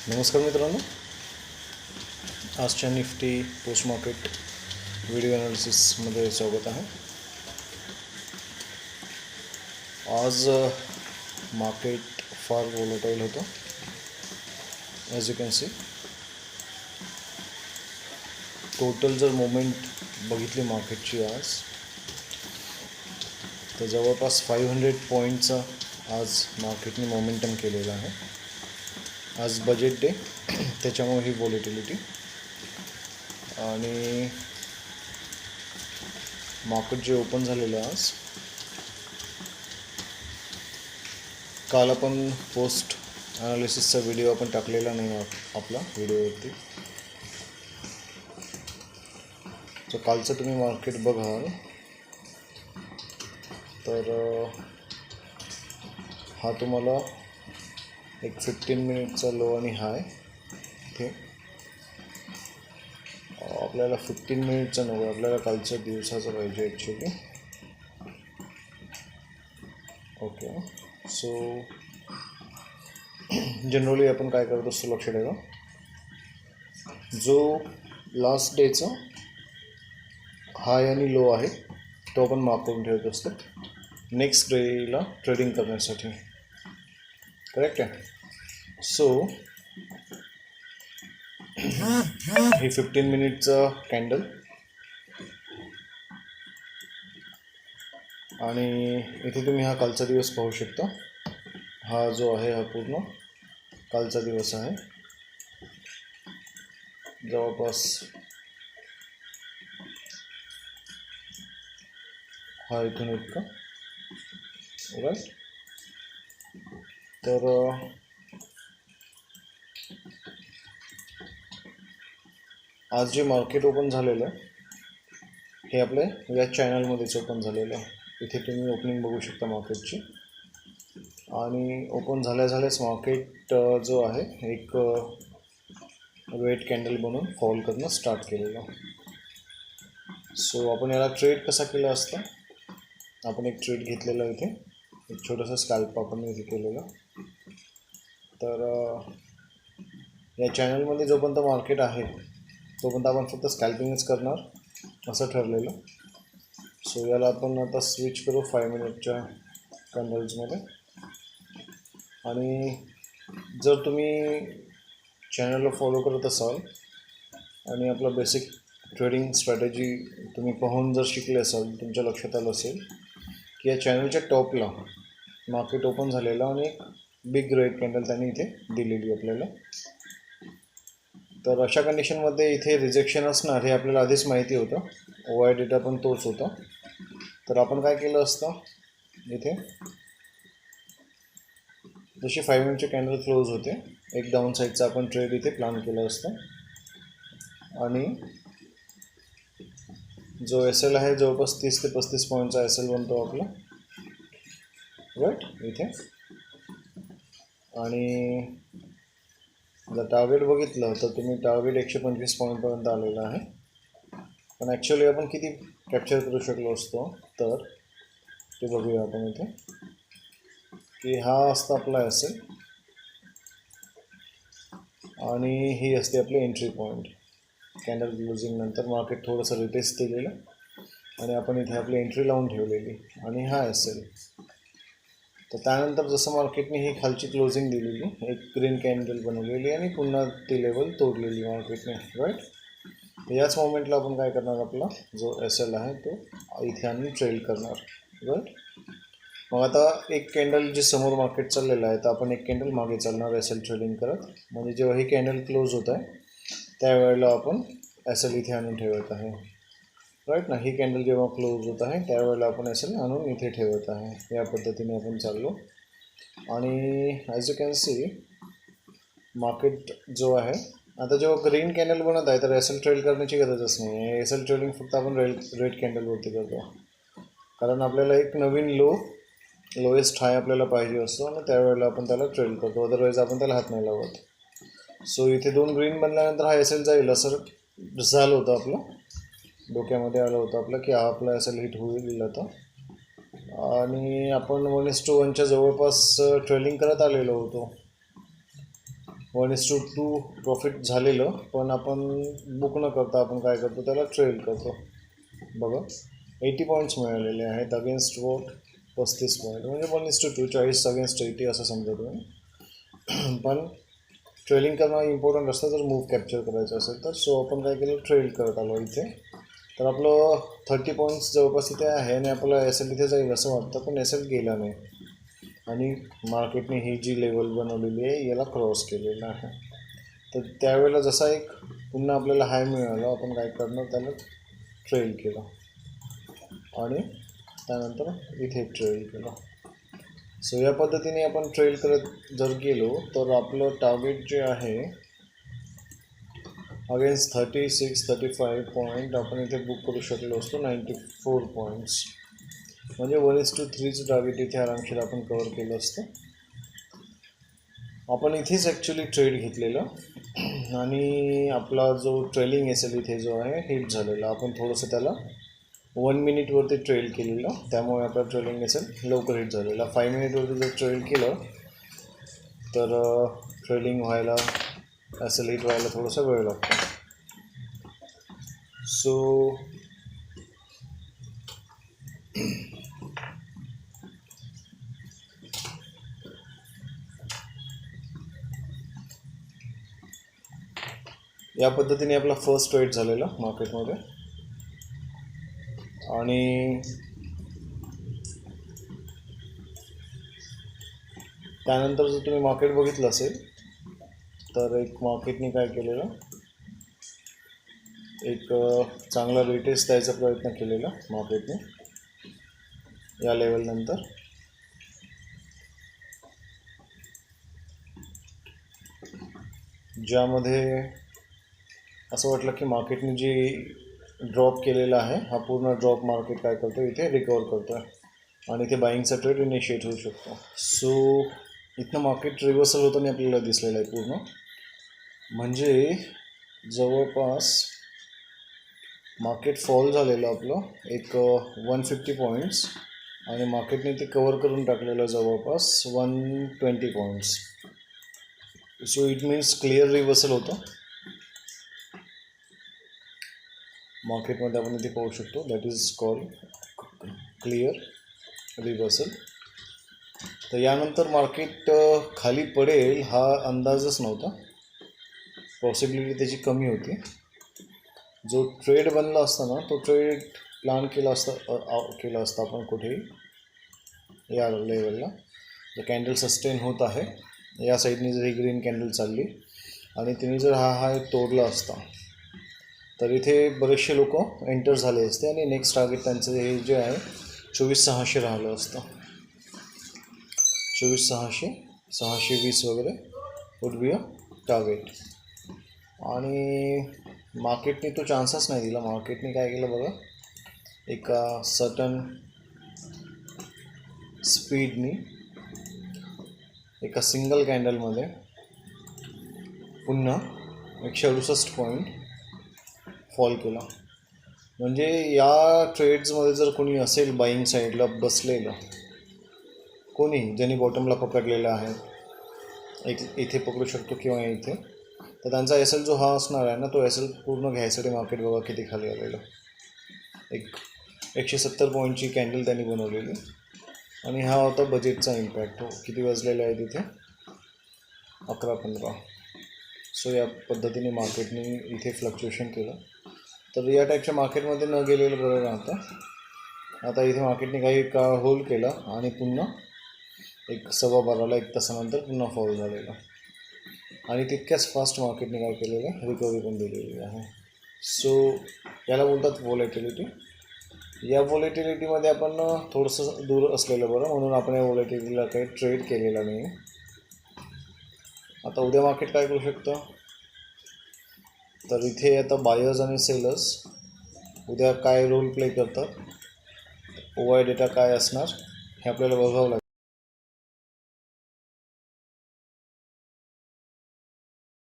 नमस्कार मित्रांनो, आजच्या निफ्टी पोस्ट मार्केट व्हिडिओ ॲनालिसिसमध्ये स्वागत आहे. आज मार्केट फार वोलेटाईल होतं. As you can see total जर मोमेंट बघितली मार्केटची आज तर जवळपास 500 पॉईंटचा आज मार्केटने मोमेंटम केलेला आहे. आज बजेट डे, त्याच्यामुळे ही वॉलेटिलिटी. आणि मार्केट जे ओपन झालेलं आज, काल आपण पोस्ट ॲनालिसिसचा व्हिडिओ आपण टाकलेला नाही आपला व्हिडिओवरती, तर कालचं तुम्ही मार्केट बघाल तर हा तुम्हाला एक 15 मिनिटचा लो आणि हाय इथे. आपल्याला 15 मिनिटचा नको, आपल्याला कालच्या दिवसाचं पाहिजे ॲक्च्युली. ओके, सो जनरली आपण काय करत असतो लक्ष ठेवा, जो लास्ट डेचा हाय आणि लो आहे तो आपण मार्क करून ठेवत असतो नेक्स्ट डेला ट्रेडिंग करण्यासाठी. करेक्ट आहे. सो हे 15 मिनिटचा कॅन्डल आणि इथे तुम्ही हा कालचा दिवस पाहू शकता. हा जो आहे हा पूर्ण कालचा दिवस आहे. जवळपास हा इथून इतका, राईट. तर आज जे मार्केट ओपन झालेलं आहे हे आपल्या या चॅनलमध्येच ओपन झालेलं आहे. इथे तुम्ही ओपनिंग बघू शकता मार्केटची. आणि ओपन झाल्याच मार्केट जो आहे एक वेट कॅन्डल बनवून फॉल करणं स्टार्ट केलेलं. सो आपण याला ट्रेड कसा केला असता, आपण एक ट्रेड घेतलेला इथे, एक छोटासा स्कॅल्प आपण इथे केलेला. तर या चॅनलमध्ये जोपर्यंत मार्केट आहे तोपर्यंत आपण फक्त स्कॅल्पिंगच करणार असं ठरलेलं. सो याला आपण आता स्विच करू 5 मिनिटच्या कॅन्डल्समध्ये. आणि जर तुम्ही चॅनलला फॉलो करत असाल आणि आपलं बेसिक ट्रेडिंग स्ट्रॅटेजी तुम्ही पाहून जर शिकले असाल, तुमच्या लक्षात आलं असेल की या चॅनलच्या टॉपला मार्केट ओपन झालेलं आणि एक बिग रेड कॅन्डल त्यांनी इथे दिलेली आपल्याला. तर अशा कंडिशनमध्ये इथे रिजेक्शन असणार हे आपल्याला आधीच माहिती होतं. OI डेटा पण तोच होता. तर आपण काय केलं असतं, इथे जशी 5 मिनिटचे कॅन्डल क्लोज होते, एक डाऊन साईडचा आपण ट्रेड इथे प्लॅन केलं असतं. आणि जो SL आहे जवळपास 30 ते 35 पॉईंटचा SL बनतो आपला, राईट, इथे. आणि जर टार्गेट बघितलं तर तुम्ही टार्गेट 125 पॉईंटपर्यंत आलेलं आहे. पण ॲक्च्युली आपण किती कॅप्चर करू शकलो असतो तर ते बघूया आपण इथे, की हा असता आपला SL आणि ही असते आपली एंट्री पॉईंट. कॅन्डल क्लोजिंग नंतर मार्केट थोडंसं रिटेस्ट दिलेलं आणि आपण इथे आपली एंट्री लावून ठेवलेली आणि हा SL. तर त्यानंतर जसं मार्केटने ही खालची क्लोजिंग दिलेली, एक ग्रीन कॅन्डल बनवलेली आणि पुन्हा ती लेवल तोडलेली मार्केटने, राईट. याच मोमेंटला आपण काय करणार, आपला जो SL आहे तो इथे आणून ट्रेल करणार, राईट. मग आता एक कॅन्डल जे समोर मार्केट चाललेलं आहे तर आपण एक कॅन्डल मागे चालणार SL ट्रेडिंग करत. म्हणजे जेव्हा ही कॅन्डल क्लोज होत आहे त्यावेळेला आपण SL इथे आणून ठेवत आहे, राईट ना. ही कॅन्डल जेव्हा क्लोज होत आहे त्यावेळेला आपण SL आणून इथे ठेवत आहे. या पद्धतीने आपण चाललो. आणि as you can see market जो आहे आता जेव्हा ग्रीन कॅन्डल बनत आहे तर SL ट्रेड करण्याची गरजच नाही आहे. SL ट्रेडिंग फक्त आपण रेड कॅन्डलवरती करतो, कारण आपल्याला एक नवीन लोएस्ट हाय आपल्याला पाहिजे असतो आणि त्यावेळेला आपण त्याला ट्रेड करतो, अदरवाईज आपण त्याला हात नाही लावत. सो इथे 2 ग्रीन बनल्यानंतर हा SL जाईल असं झालं होतं, आपलं डोक्यामध्ये आलं होतं आपलं की हा आपला SL हिट होईल आता. आणि आपण 1:1च्या जवळपास ट्रेडिंग करत आलेलो होतो. 1:2 प्रॉफिट झालेलं, पण आपण बुक न करता आपण काय करतो, त्याला ट्रेल करतो. बघा 80 पॉईंट्स मिळालेले आहेत अगेन्स्ट वोट 35 पॉईंट, म्हणजे 1:2 40 अगेन्स्ट 80 असं समजा तुम्ही. पण ट्रेलिंग करणं इम्पॉर्टंट असतं जर मूव्ह कॅप्चर करायचं असेल तर. सो आपण काय केलं, ट्रेल करत आलो इथे. तर आपलं 30 पॉईंट्स जवळपास इथे आहे आणि आपल्याला एस एल इथे जाईल असं वाटतं, पण एस एल गेला नाही आणि मार्केटने ही जी लेवल बनवलेली आहे याला क्रॉस केलेलं आहे. तर त्यावेळेला जसा एक पुन्हा आपल्याला हाय मिळाला, आपण काय करणार, त्याला ट्रेल केलं आणि त्यानंतर इथे ट्रेल केलं. सो या पद्धतीने आपण ट्रेल करत जर गेलो तर आपलं टार्गेट जे आहे अगेन्स्ट 36-35 पॉईंट आपण इथे बुक करू शकलो असतो 94 पॉईंट्स, म्हणजे 1:3चं टार्गेट इथे आरामशीर आपण कवर केलं असतं. आपण इथेच ॲक्च्युली ट्रेड घेतलेलं आणि आपला जो ट्रेलिंग एसेल इथे जो आहे हिट झालेला. आपण थोडंसं त्याला 1 मिनिटवरती ट्रेल केलेलं, त्यामुळे आपला ट्रेलिंग एसेल लवकर हिट झालेला. 5 मिनिटवरती जर ट्रेल केलं तर ट्रेलिंग व्हायला एसेल हिट व्हायला थोडासा वेळ लागतो. सो या पद्धतीने आपला फर्स्ट ट्रेड झालेला मार्केटमध्ये. आणि त्यानंतर जर तुम्ही मार्केट बघितलं असेल तर एक मार्केटने काय केलेलं, एक चांगला रिटेस्ट द्यायचा प्रयत्न केलेला मार्केटने या लेवलनंतर. ज्यामध्ये असं वाटलं की मार्केटने जी ड्रॉप केलेला आहे हा पूर्ण ड्रॉप मार्केट काय करतो, इथे रिकवर करतो आहे आणि इथे बाईंगचा ट्रेड इनिशिएट होऊ शकतो. सो इथनं मार्केट रिव्हर्सल होताना आपल्याला दिसलेलं आहे पूर्ण, म्हणजे जवळपास मार्केट फॉल झालेलं आपलं एक 150 पॉईंट्स आणि मार्केटने ते कवर करून टाकलेलं जवळपास 120 points. So it means clear reversal होतं मार्केटमध्ये. आपण इथे पाहू शकतो, that is called clear reversal. तर यानंतर मार्केट खाली पडेल हा अंदाजच नव्हता, पॉसिबिलिटी त्याची कमी होती. जो ट्रेड बनला असता ना तो ट्रेड प्लॅन केला असता आपण कुठेही या लेवलला. जर कॅन्डल सस्टेन होत आहे, या साईडनी जर ही ग्रीन कॅन्डल चालली आणि तिने जर हा हाय तोडला असता तर इथे बरेचसे लोक एंटर झाले असते आणि नेक्स्ट टार्गेट त्यांचं हे जे आहे 24,600 राहिलं असतं. 24,600, 620 वगैरे वुड बी अ टार्गेट. आणि मार्केटने तो चान्सच नाही दिला. मार्केटने काय केलं बघा, एका सर्टन स्पीडनी एका सिंगल कॅन्डलमध्ये पुन्हा 168 पॉईंट फॉल केला. म्हणजे या ट्रेड्समध्ये जर कोणी असेल बाईंग साईडला बसलेलं, कोणी ज्यांनी बॉटमला पकडलेलं आहे, एक इथे पकडू शकतो किंवा इथे, तर त्यांचा एस एल जो हा असणार आहे ना, तो एस एल पूर्ण घ्यायसाठी मार्केट बघा किती खाली आलेलं. एक 170 पॉईंटची कॅन्डल त्यांनी बनवलेली आणि हा होता बजेटचा इम्पॅक्ट. हो किती वाजलेला आहे तिथे 11-15. सो या पद्धतीने मार्केटने इथे फ्लक्च्युएशन केलं. तर या टाईपच्या मार्केटमध्ये न गेलेलं बरं राहतं. आता इथे मार्केटने काही काळ होल्ड केला आणि पुन्हा एक 12:15ला 1 तासानंतर पुन्हा फॉल झालेला आणि तितक्याच फास्ट मार्केटने काय केलेलं आहे, रिकव्हरी पण दिलेली आहे. सो याला बोलतात व्होलॅटिलिटी. या व्होलॅटिलिटीमध्ये आपण थोडंसं दूर असलेलं बरं, म्हणून आपण या व्होलॅटिलिटीला काही ट्रेड केलेला नाही. आता उद्या मार्केट काय करू शकतं, तर इथे आता बायर्स आणि सेलर्स उद्या काय रोल प्ले करतात, OI डेटा काय असणार हे आपल्याला बघावं लागेल.